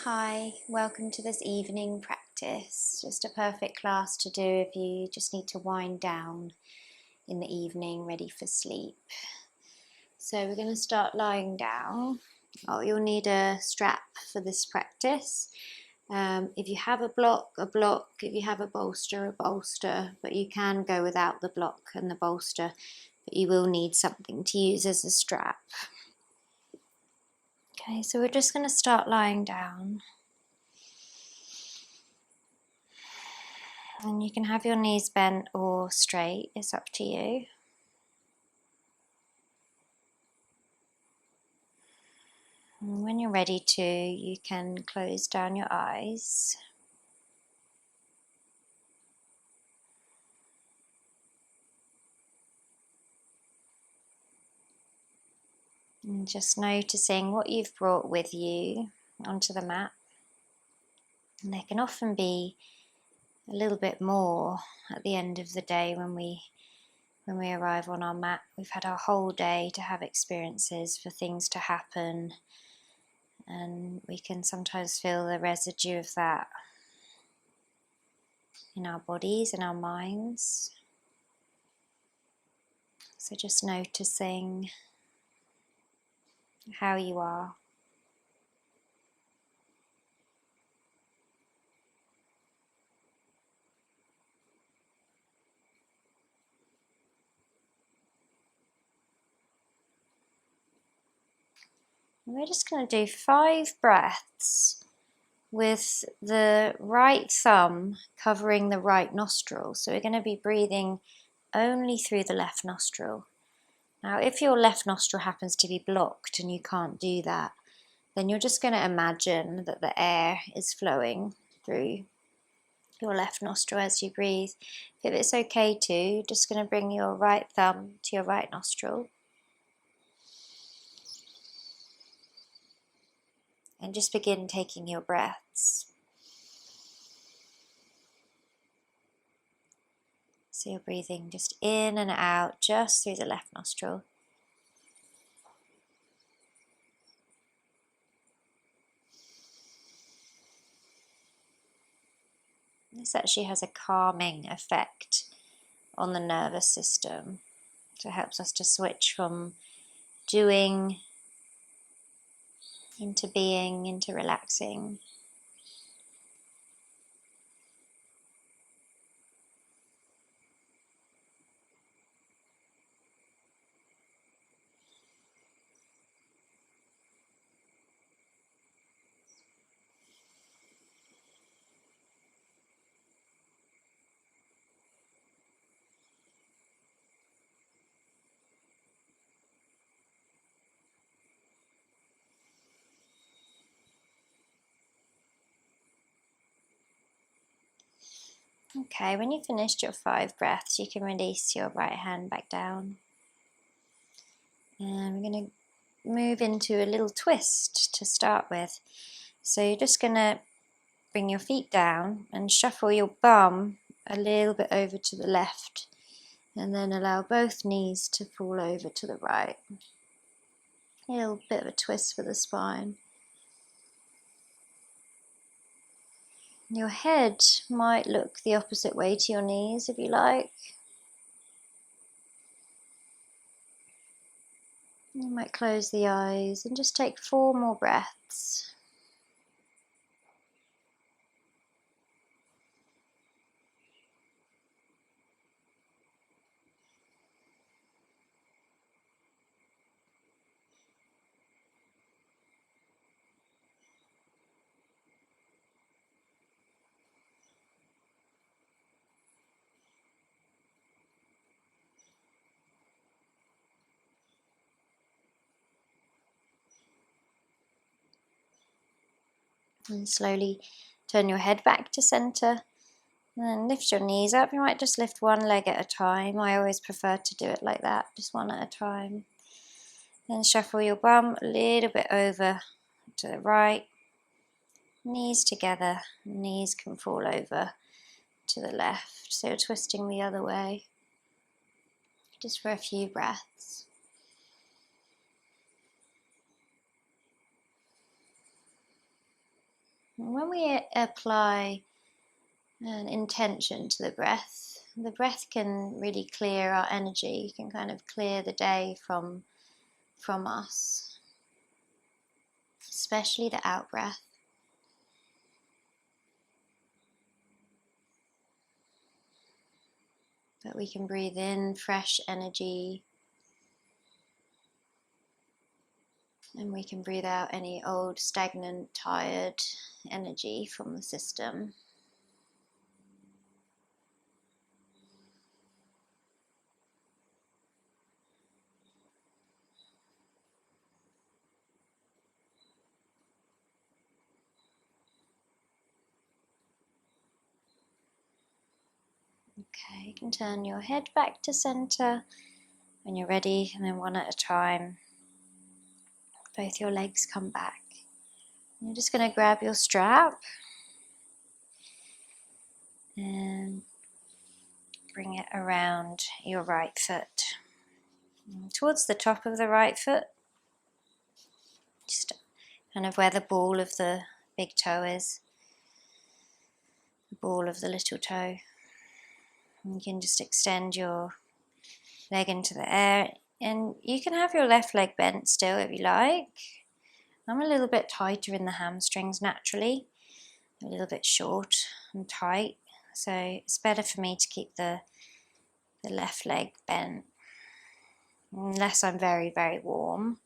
Hi, welcome to this evening practice. Just a perfect class to do if you just need to wind down in the evening, ready for sleep. So we're going to start lying down. Oh, you'll need a strap for this practice. If you have a block, if you have a bolster, but you can go without the block and the bolster, but you will need something to use as a strap. Okay, so we're just going to start lying down. And you can have your knees bent or straight, it's up to you. And when you're ready to, you can close down your eyes. And just noticing what you've brought with you onto the mat. And there can often be a little bit more at the end of the day when we arrive on our mat. We've had our whole day to have experiences, for things to happen, and we can sometimes feel the residue of that in our bodies and our minds. So just noticing how you are. And we're just going to do 5 breaths with the right thumb covering the right nostril. So we're going to be breathing only through the left nostril. Now, if your left nostril happens to be blocked and you can't do that, then you're just going to imagine that the air is flowing through your left nostril as you breathe. If it's okay to, just going to bring your right thumb to your right nostril. And just begin taking your breaths. So you're breathing just in and out, just through the left nostril. This actually has a calming effect on the nervous system. So it helps us to switch from doing into being, into relaxing. Okay, when you've finished your 5 breaths, you can release your right hand back down. And we're going to move into a little twist to start with. So you're just going to bring your feet down and shuffle your bum a little bit over to the left, and then allow both knees to fall over to the right. A little bit of a twist for the spine. Your head might look the opposite way to your knees if you like. You might close the eyes and just take 4 more breaths. And slowly turn your head back to center. And then lift your knees up. You might just lift one leg at a time. I always prefer to do it like that, just one at a time. Then shuffle your bum a little bit over to the right. Knees together. Knees can fall over to the left. So you're twisting the other way. Just for a few breaths. And when we apply an intention to the breath can really clear our energy, can kind of clear the day from us, especially the out breath. But we can breathe in fresh energy, and we can breathe out any old, stagnant, tired energy from the system. Okay, you can turn your head back to center when you're ready, and then one at a time, both your legs come back. You're just going to grab your strap and bring it around your right foot, towards the top of the right foot, just kind of where the ball of the big toe is, the ball of the little toe. And you can just extend your leg into the air, and you can have your left leg bent still if you like. I'm a little bit tighter in the hamstrings naturally, a little bit short and tight, so it's better for me to keep the left leg bent, unless I'm very, very warm,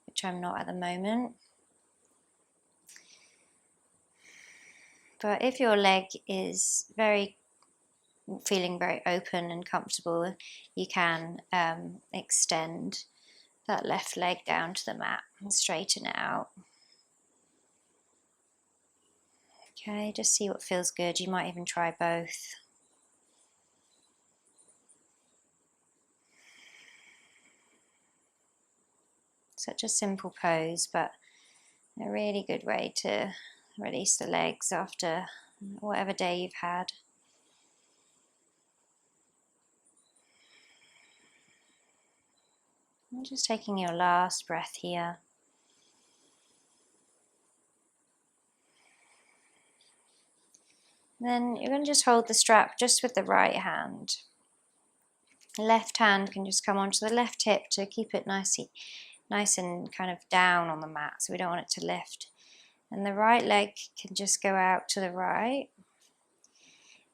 which I'm not at the moment. But if your leg is feeling very open and comfortable, you can extend that left leg down to the mat and straighten it out. Okay, just see what feels good. You might even try both. Such a simple pose, but a really good way to release the legs after whatever day you've had. And just taking your last breath here. Then you're going to just hold the strap just with the right hand. The left hand can just come onto the left hip to keep it nice and kind of down on the mat, so we don't want it to lift. And the right leg can just go out to the right.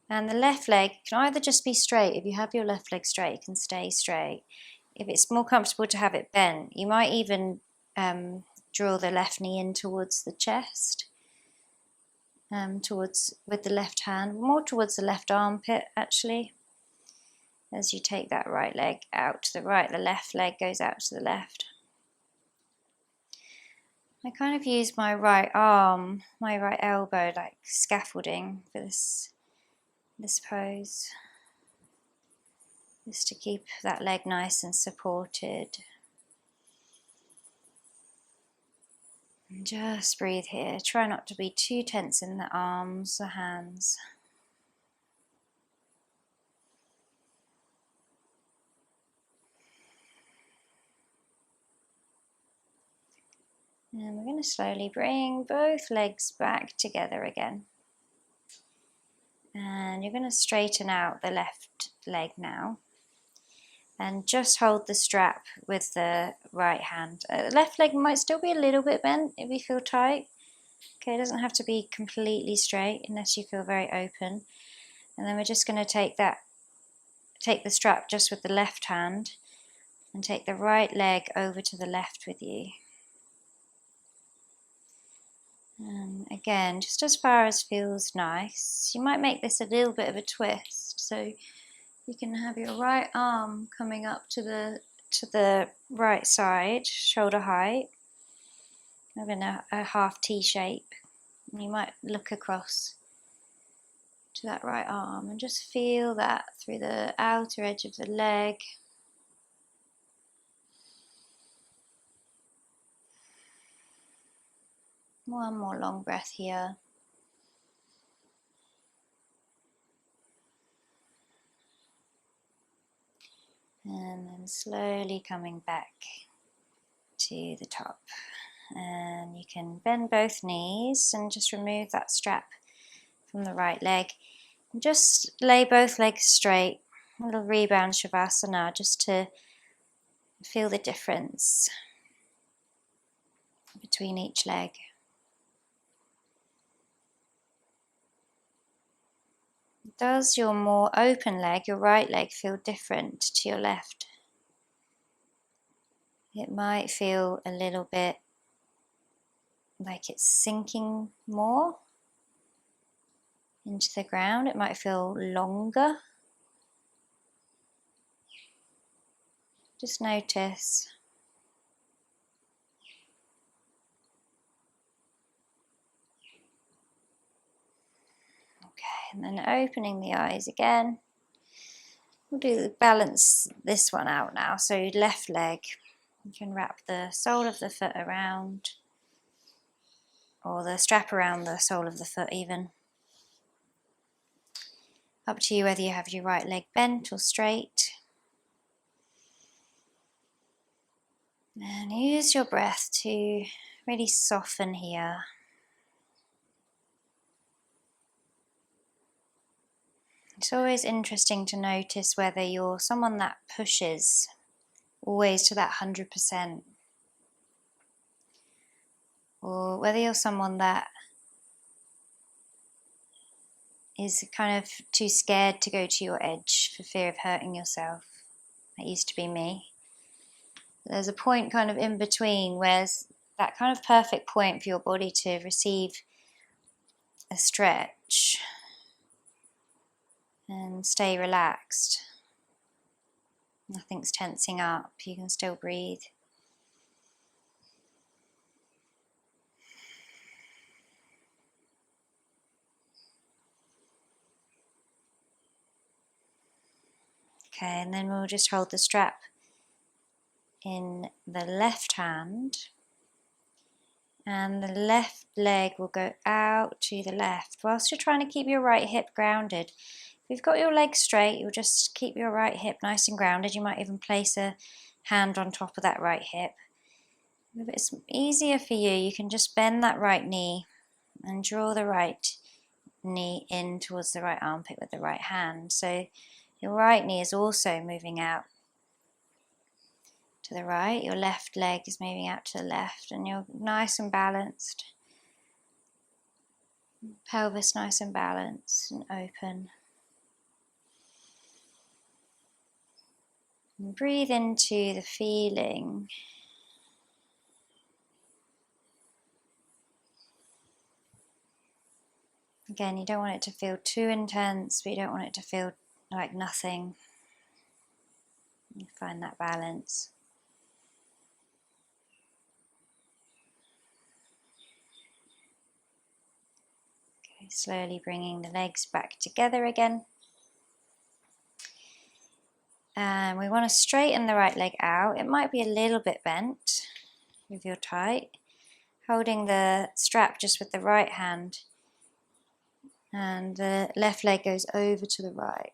And the left leg can either just be straight. If you have your left leg straight, it can stay straight. If it's more comfortable to have it bent, you might even draw the left knee in towards the chest, with the left hand, more towards the left armpit actually. As you take that right leg out to the right, the left leg goes out to the left. I kind of use my right arm, my right elbow like scaffolding for this pose, just to keep that leg nice and supported. And just breathe here. Try not to be too tense in the arms, the hands. And we're going to slowly bring both legs back together again. And you're going to straighten out the left leg now. And just hold the strap with the right hand. The left leg might still be a little bit bent if you feel tight. Okay, it doesn't have to be completely straight unless you feel very open. And then we're just going to take the strap just with the left hand and take the right leg over to the left with you. And again, just as far as feels nice. You might make this a little bit of a twist, so you can have your right arm coming up to the right side, shoulder height, having a half T shape. And you might look across to that right arm and just feel that through the outer edge of the leg. One more long breath here. And then slowly coming back to the top. And you can bend both knees and just remove that strap from the right leg. And just lay both legs straight, a little rebound shavasana, just to feel the difference between each leg. Does your more open leg, your right leg, feel different to your left? It might feel a little bit like it's sinking more into the ground. It might feel longer. Just notice. Okay, and then opening the eyes again. We'll balance this one out now. So left leg, you can wrap the sole of the foot around, or the strap around the sole of the foot even. Up to you whether you have your right leg bent or straight. And use your breath to really soften here. It's always interesting to notice whether you're someone that pushes always to that 100%, or whether you're someone that is kind of too scared to go to your edge for fear of hurting yourself. That used to be me. There's a point kind of in between where that kind of perfect point for your body to receive a stretch and stay relaxed. Nothing's tensing up, you can still breathe. Okay, and then we'll just hold the strap in the left hand, and the left leg will go out to the left whilst you're trying to keep your right hip grounded. If you've got your leg straight, you'll just keep your right hip nice and grounded. You might even place a hand on top of that right hip. If it's easier for you, you can just bend that right knee and draw the right knee in towards the right armpit with the right hand. So your right knee is also moving out to the right, your left leg is moving out to the left, and you're nice and balanced. Pelvis nice and balanced and open. And breathe into the feeling. Again, you don't want it to feel too intense, but you don't want it to feel like nothing. You find that balance. Okay, slowly bringing the legs back together again. And we want to straighten the right leg out. It might be a little bit bent if you're tight. Holding the strap just with the right hand, and the left leg goes over to the right.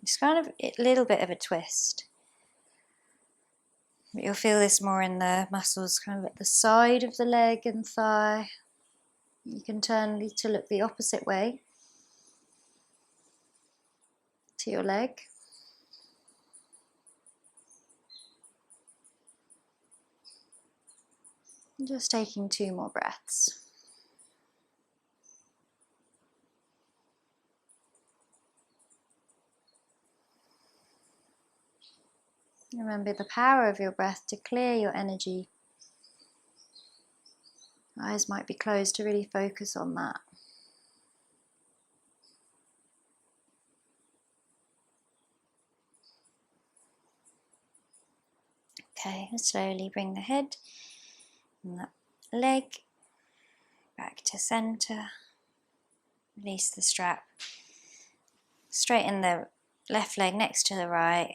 It's kind of a little bit of a twist. But you'll feel this more in the muscles kind of at the side of the leg and thigh. You can turn to look the opposite way to your leg. And just taking 2 more breaths. Remember the power of your breath to clear your energy. Eyes might be closed to really focus on that. Okay, slowly bring the head and the leg back to center. Release the strap. Straighten the left leg next to the right.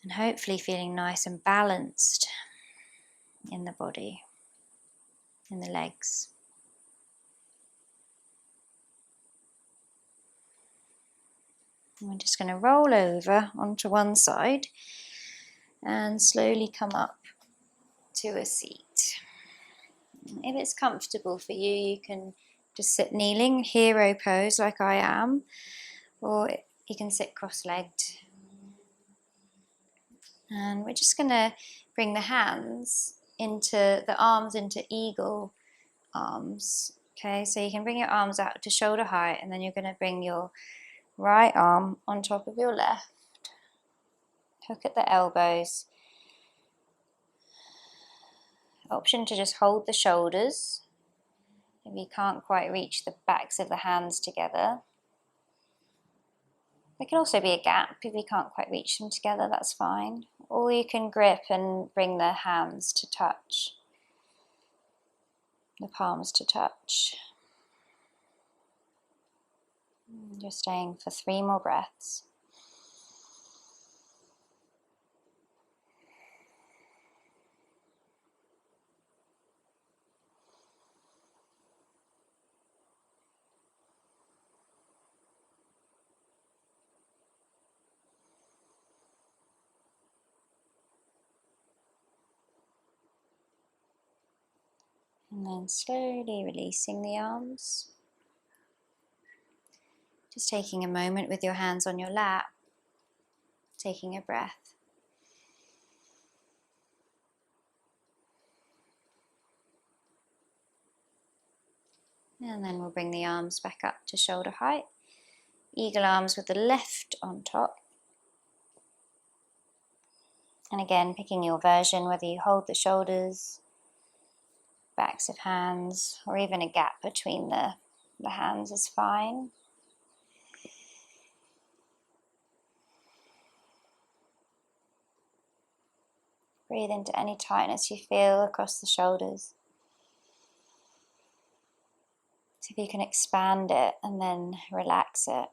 And hopefully feeling nice and balanced in the body, in the legs. And we're just going to roll over onto one side and slowly come up to a seat. If it's comfortable for you, you can just sit kneeling, hero pose like I am, or you can sit cross-legged. And we're just going to bring the hands into the arms into eagle arms. Okay, so you can bring your arms out to shoulder height, and then you're going to bring your right arm on top of your left. Hook at the elbows. Option to just hold the shoulders if you can't quite reach the backs of the hands together. There can also be a gap if you can't quite reach them together, that's fine. Or you can grip and bring the hands to touch, the palms to touch. You're staying for 3 more breaths. And then slowly releasing the arms. Just taking a moment with your hands on your lap, taking a breath. And then we'll bring the arms back up to shoulder height. Eagle arms with the left on top. And again, picking your version, whether you hold the shoulders, backs of hands, or even a gap between the hands is fine. Breathe into any tightness you feel across the shoulders. See if you can expand it and then relax it.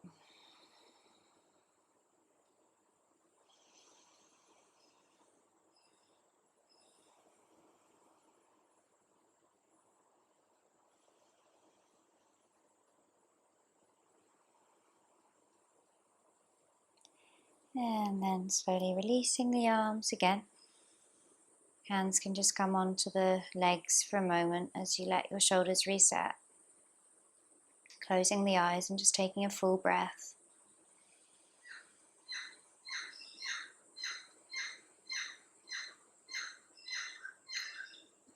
And then slowly releasing the arms again. Hands can just come onto the legs for a moment as you let your shoulders reset. Closing the eyes and just taking a full breath.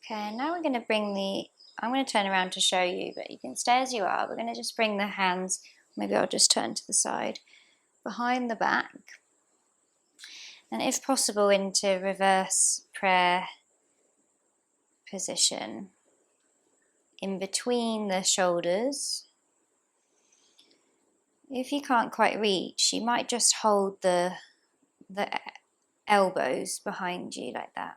Okay, now we're going to bring I'm going to turn around to show you, but you can stay as you are. We're going to just bring the hands, maybe I'll just turn to the side, behind the back. And if possible, into reverse prayer position, in between the shoulders. If you can't quite reach, you might just hold the elbows behind you like that.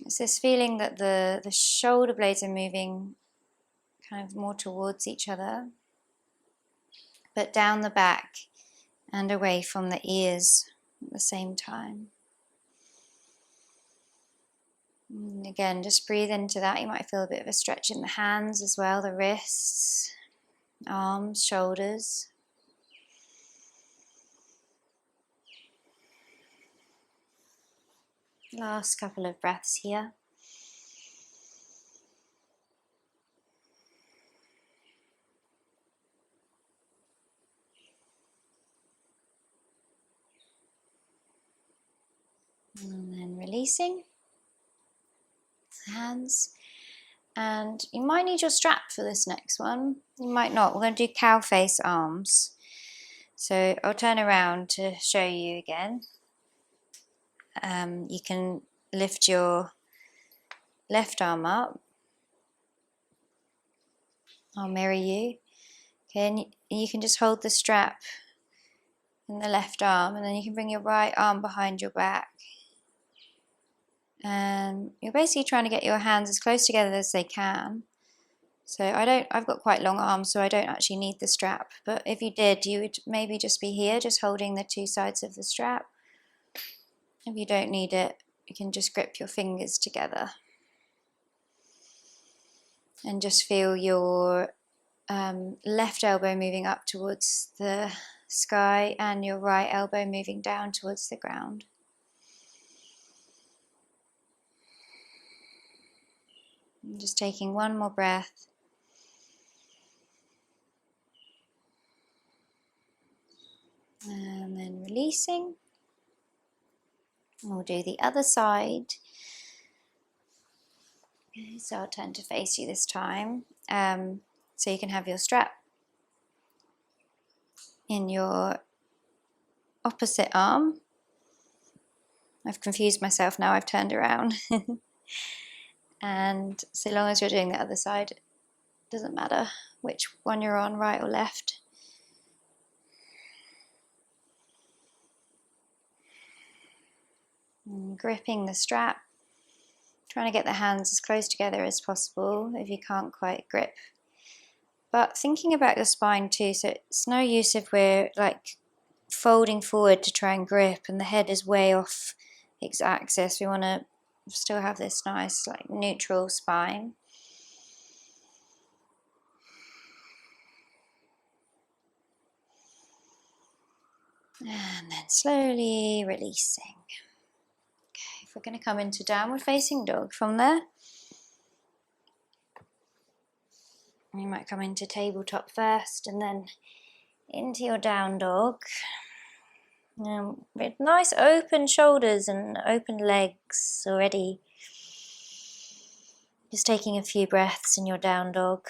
It's this feeling that the shoulder blades are moving kind of more towards each other, but down the back and away from the ears at the same time. And again, just breathe into that. You might feel a bit of a stretch in the hands as well, the wrists, arms, shoulders. Last couple of breaths here. And then releasing the hands. And you might need your strap for this next one. You might not. We're going to do cow face arms. So I'll turn around to show you again. You can lift your left arm up. I'll mirror you. Okay, and you can just hold the strap in the left arm, and then you can bring your right arm behind your back. And you're basically trying to get your hands as close together as they can. So I've got quite long arms, so I don't actually need the strap. But if you did, you would maybe just be here, just holding the 2 sides of the strap. If you don't need it, you can just grip your fingers together. And just feel your left elbow moving up towards the sky and your right elbow moving down towards the ground. Just taking one more breath. And then releasing. We'll do the other side. Okay, so I'll turn to face you this time. So you can have your strap in your opposite arm. I've confused myself now, I've turned around. And so long as you're doing the other side, it doesn't matter which one you're on, right or left. And gripping the strap, trying to get the hands as close together as possible if you can't quite grip. But thinking about your spine too, so it's no use if we're like folding forward to try and grip and the head is way off its axis. We want to still have this nice like neutral spine. And then slowly releasing. Okay, if we're going to come into downward facing dog from there, you might come into tabletop first and then into your down dog. With nice open shoulders and open legs already. Just taking a few breaths in your down dog.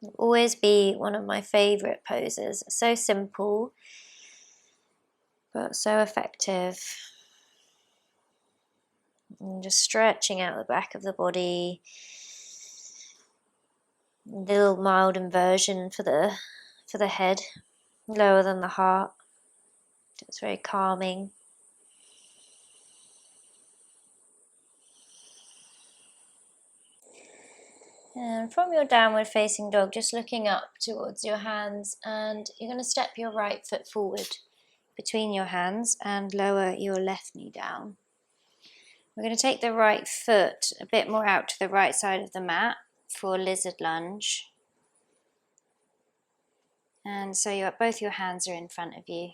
It'll always be one of my favourite poses. So simple, but so effective. And just stretching out the back of the body. A little mild inversion for the head, lower than the heart. It's very calming. And from your downward facing dog, just looking up towards your hands, and you're going to step your right foot forward between your hands and lower your left knee down. We're going to take the right foot a bit more out to the right side of the mat for lizard lunge. And so both your hands are in front of you.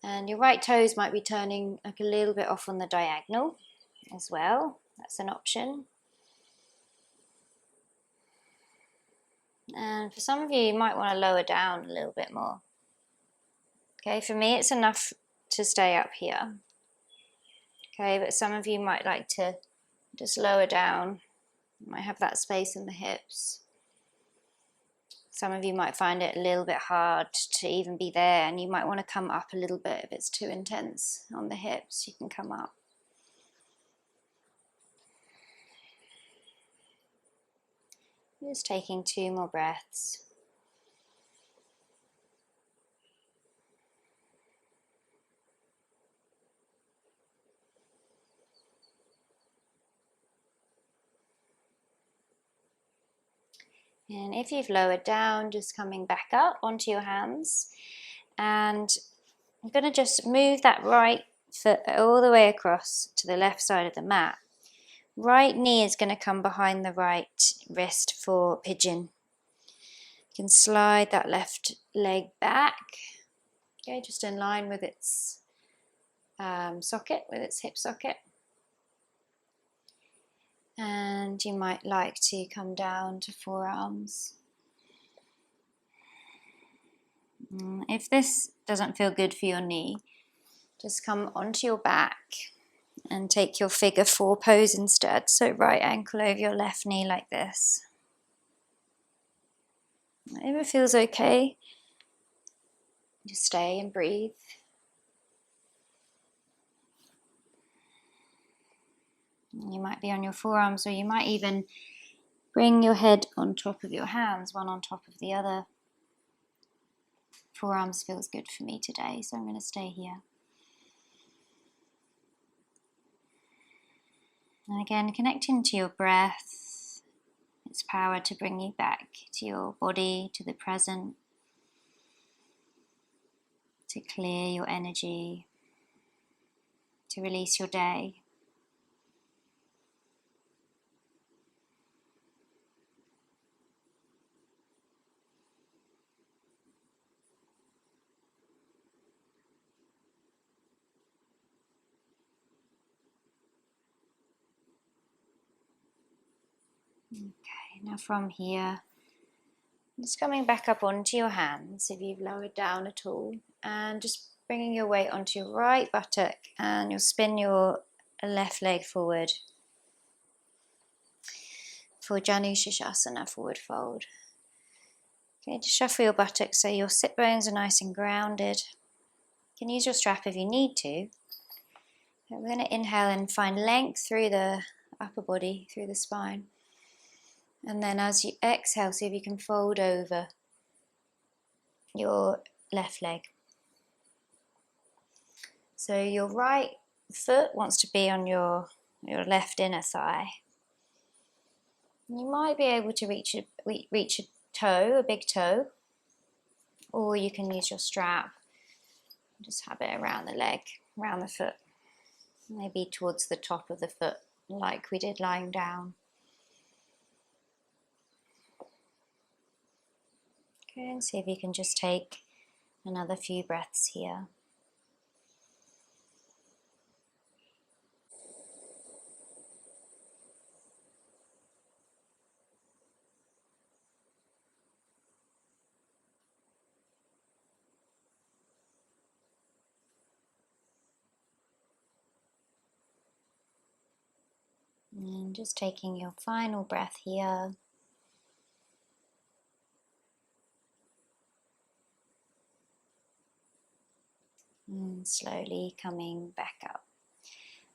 And your right toes might be turning like a little bit off on the diagonal as well. That's an option. And for some of you, you might want to lower down a little bit more. Okay, for me it's enough to stay up here. Okay, but some of you might like to just lower down. You might have that space in the hips. Some of you might find it a little bit hard to even be there, and you might want to come up a little bit if it's too intense on the hips. You can come up. Just taking 2 more breaths. And if you've lowered down, just coming back up onto your hands. And I'm going to just move that right foot all the way across to the left side of the mat. Right knee is going to come behind the right wrist for pigeon. You can slide that left leg back, okay, just in line with its socket, with its hip socket. And you might like to come down to forearms. If this doesn't feel good for your knee, just come onto your back and take your figure 4 pose instead. So right ankle over your left knee like this. If it feels okay, just stay and breathe. You might be on your forearms, or you might even bring your head on top of your hands, one on top of the other. Forearms feels good for me today, so I'm going to stay here. And again, connecting to your breath, its power to bring you back to your body, to the present, to clear your energy, to release your day. Okay, now from here, just coming back up onto your hands if you've lowered down at all, and just bringing your weight onto your right buttock, and you'll spin your left leg forward for Janu Shasana, forward fold. Okay, just shuffle your buttocks so your sit bones are nice and grounded. You can use your strap if you need to. We're going to inhale and find length through the upper body, through the spine. And then as you exhale, see if you can fold over your left leg. So your right foot wants to be on your left inner thigh. You might be able to reach a toe, a big toe, or you can use your strap. Just have it around the leg, around the foot, maybe towards the top of the foot, like we did lying down. Okay, and see if you can just take another few breaths here. And just taking your final breath here. And slowly coming back up.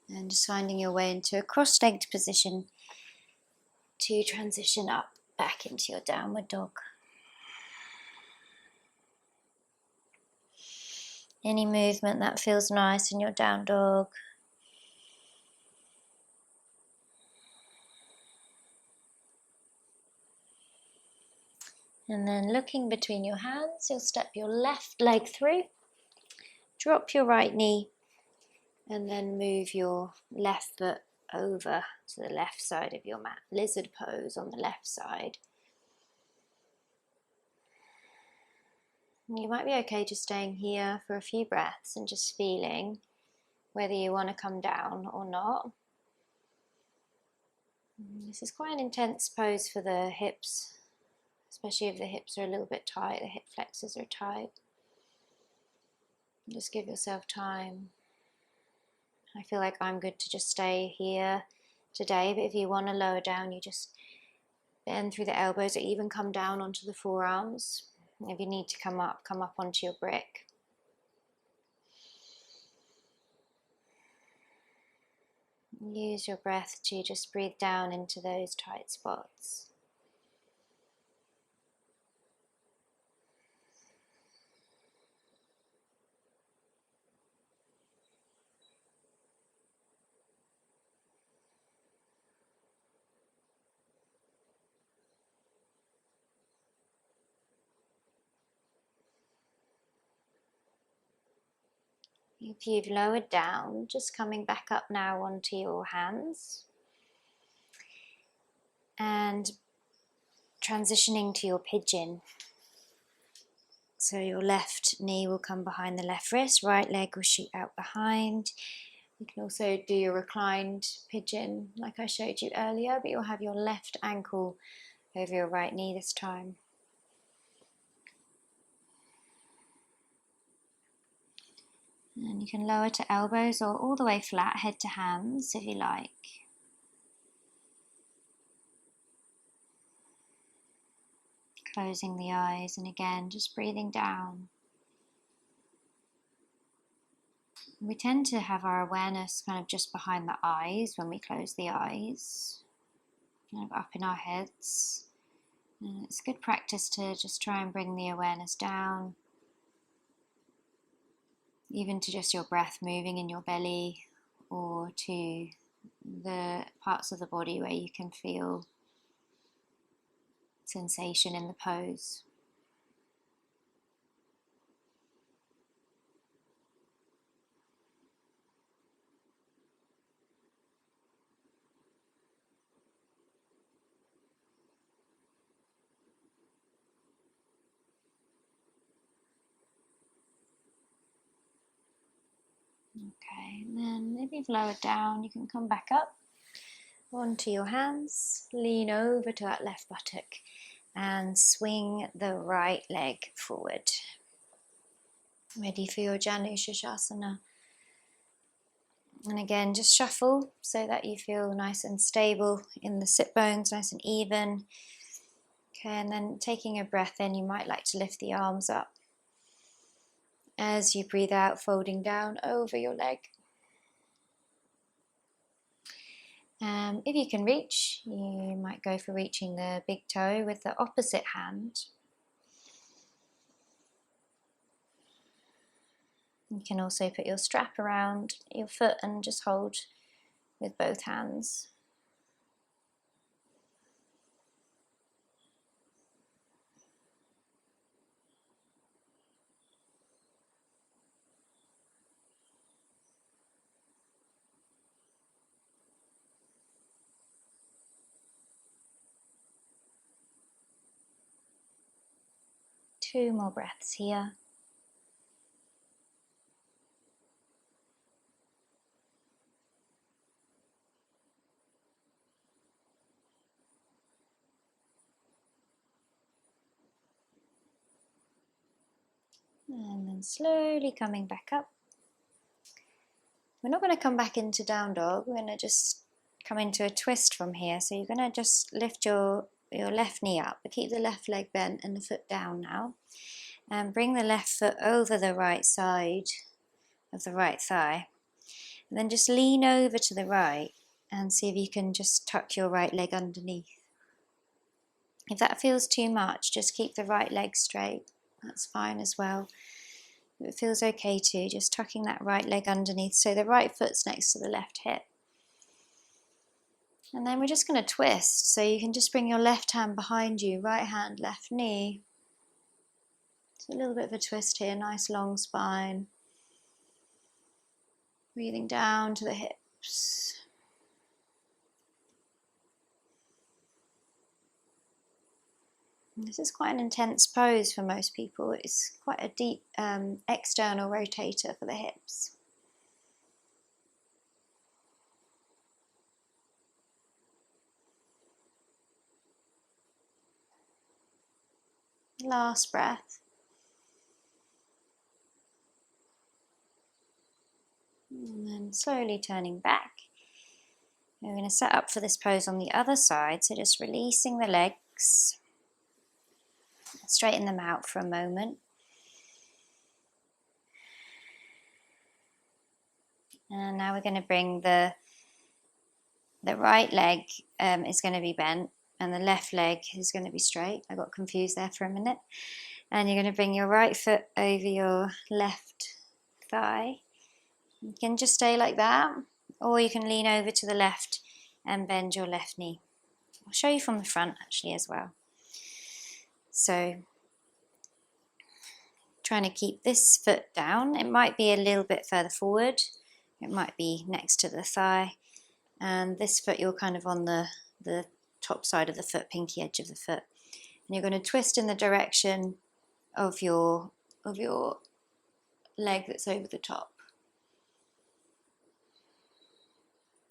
And just finding your way into a cross-legged position to transition up back into your downward dog. Any movement that feels nice in your down dog. And then looking between your hands, you'll step your left leg through, drop your right knee, and then move your left foot over to the left side of your mat. Lizard pose on the left side. You might be okay just staying here for a few breaths and just feeling whether you want to come down or not. This is quite an intense pose for the hips, especially if the hips are a little bit tight, the hip flexors are tight. Just give yourself time. I feel like I'm good to just stay here today, but if you want to lower down, you just bend through the elbows or even come down onto the forearms. If you need to come up onto your brick. Use your breath to just breathe down into those tight spots. If you've lowered down, just coming back up now onto your hands and transitioning to your pigeon. So your left knee will come behind the left wrist, right leg will shoot out behind. You can also do your reclined pigeon like I showed you earlier, but you'll have your left ankle over your right knee this time. And you can lower to elbows or all the way flat, head to hands if you like. Closing the eyes and again just breathing down. We tend to have our awareness kind of just behind the eyes when we close the eyes, kind of up in our heads. And it's good practice to just try and bring the awareness down, even to just your breath moving in your belly or to the parts of the body where you can feel sensation in the pose. Okay, and then if you've lowered down, you can come back up onto your hands, lean over to that left buttock and swing the right leg forward. Ready for your Janu Shasana. And again, just shuffle so that you feel nice and stable in the sit bones, nice and even. Okay, and then taking a breath in, you might like to lift the arms up. As you breathe out, folding down over your leg. If you can reach, you might go for reaching the big toe with the opposite hand. You can also put your strap around your foot and just hold with both hands. Two more breaths here. And then slowly coming back up. We're not going to come back into down dog. We're going to just come into a twist from here. So you're going to just lift your left knee up, but keep the left leg bent and the foot down now. And bring the left foot over the right side of the right thigh. And then just lean over to the right and see if you can just tuck your right leg underneath. If that feels too much, just keep the right leg straight. That's fine as well. If it feels okay too, just tucking that right leg underneath so the right foot's next to the left hip. And then we're just going to twist, so you can just bring your left hand behind you, right hand, left knee. So a little bit of a twist here, nice long spine. Breathing down to the hips. This is quite an intense pose for most people. It's quite a deep external rotator for the hips. Last breath. And then slowly turning back. We're going to set up for this pose on the other side, so just releasing the legs. Straighten them out for a moment. And now we're going to bring the right leg is going to be bent and the left leg is going to be straight. I got confused there for a minute. And you're going to bring your right foot over your left thigh. You can just stay like that, or you can lean over to the left and bend your left knee. I'll show you from the front actually as well. So trying to keep this foot down. It might be a little bit further forward. It might be next to the thigh. And this foot, you're kind of on the top side of the foot, pinky edge of the foot. And you're going to twist in the direction of your leg that's over the top.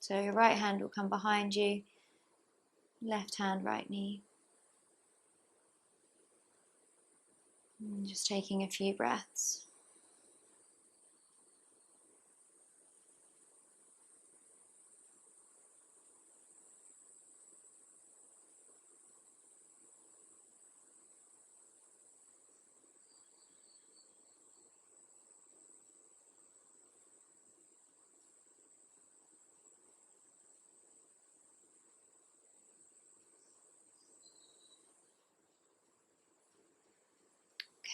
So your right hand will come behind you, left hand, right knee. And just taking a few breaths.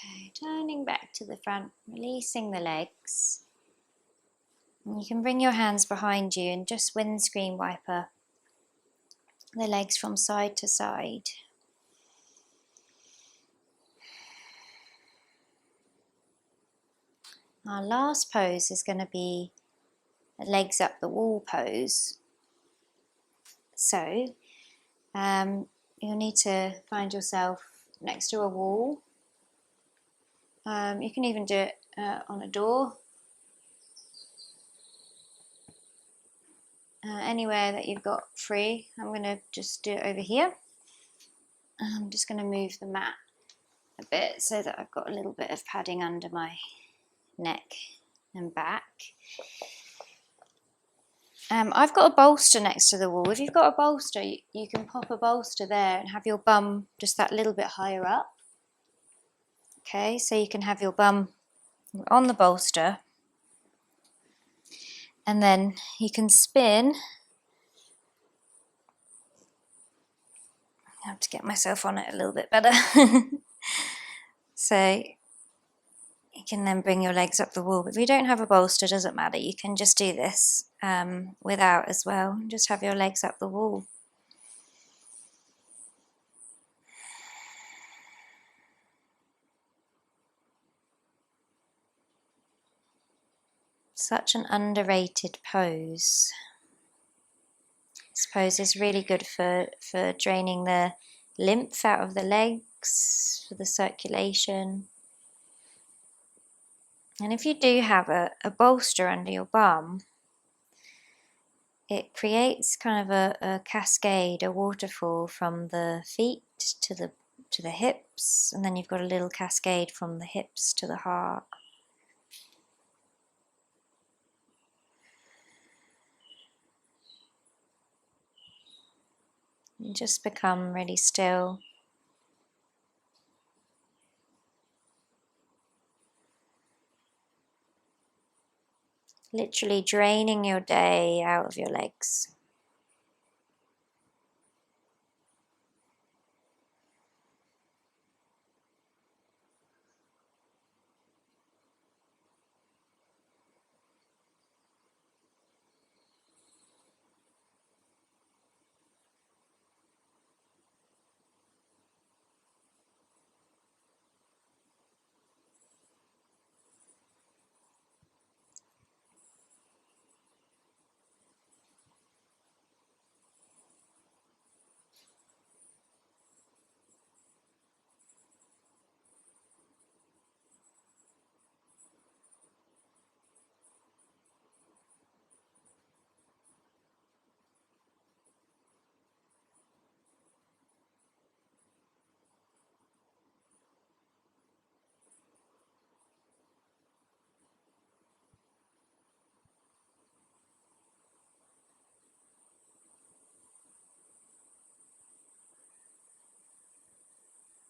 Okay, turning back to the front, releasing the legs. And you can bring your hands behind you and just windscreen wiper the legs from side to side. Our last pose is going to be a legs up the wall pose. So you'll need to find yourself next to a wall. You can even do it on a door. anywhere that you've got free. I'm going to just do it over here. I'm just going to move the mat a bit so that I've got a little bit of padding under my neck and back. I've got a bolster next to the wall. If you've got a bolster, you can pop a bolster there and have your bum just that little bit higher up. Okay, so you can have your bum on the bolster, and then you can spin. I have to get myself on it a little bit better. So you can then bring your legs up the wall. But if you don't have a bolster, it doesn't matter. You can just do this without as well. Just have your legs up the wall. Such an underrated pose. This pose is really good for draining the lymph out of the legs, for the circulation. And if you do have a bolster under your bum, it creates kind of a cascade, a waterfall from the feet to the hips, and then you've got a little cascade from the hips to the heart. And just become really still. Literally draining your day out of your legs.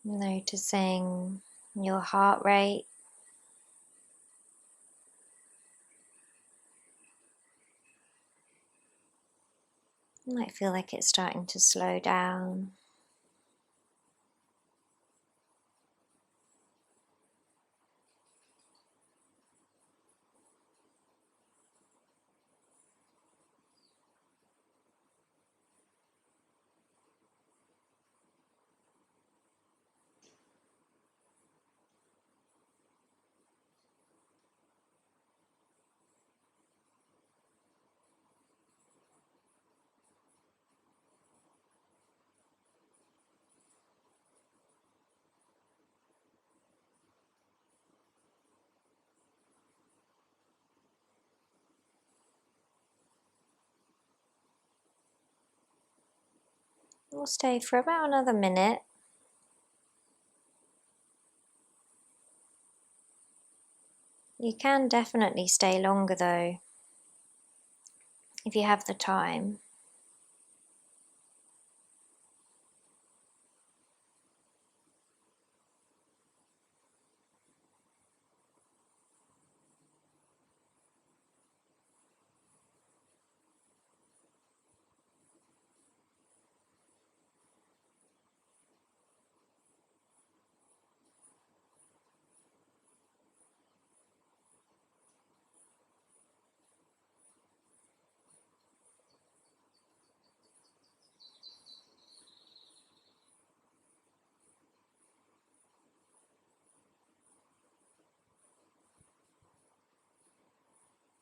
Noticing your heart rate. You might feel like it's starting to slow down. We'll stay for about another minute. You can definitely stay longer though, if you have the time.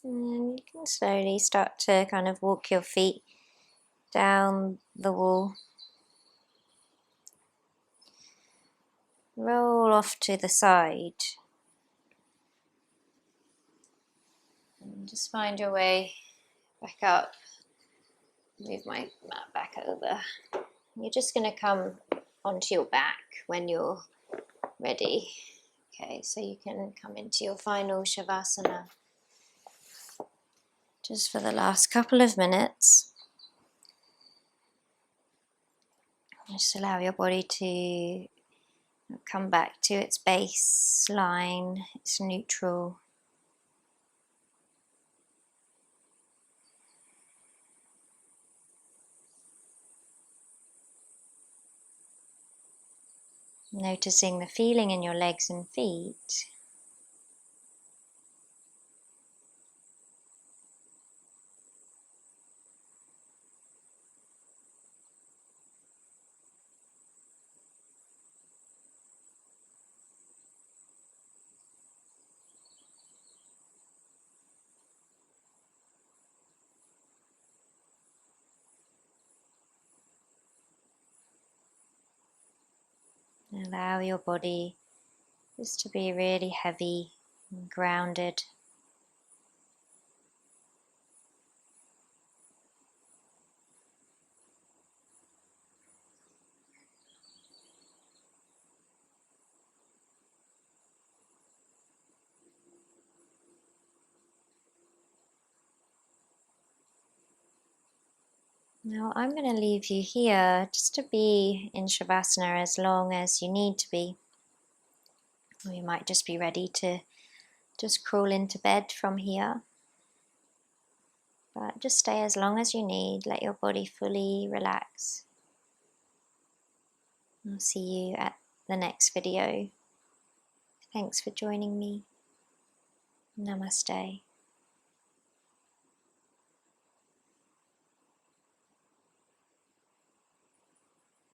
And you can slowly start to kind of walk your feet down the wall. Roll off to the side. And just find your way back up Move my mat back over. You're just going to come onto your back when you're ready. Okay, so you can come into your final shavasana just for the last couple of minutes. Just allow your body to come back to its baseline, its neutral. Noticing the feeling in your legs and feet. Allow your body just to be really heavy and grounded. Now I'm going to leave you here just to be in Shavasana as long as you need to be. Or you might just be ready to just crawl into bed from here. But just stay as long as you need, let your body fully relax. I'll see you at the next video. Thanks for joining me. Namaste.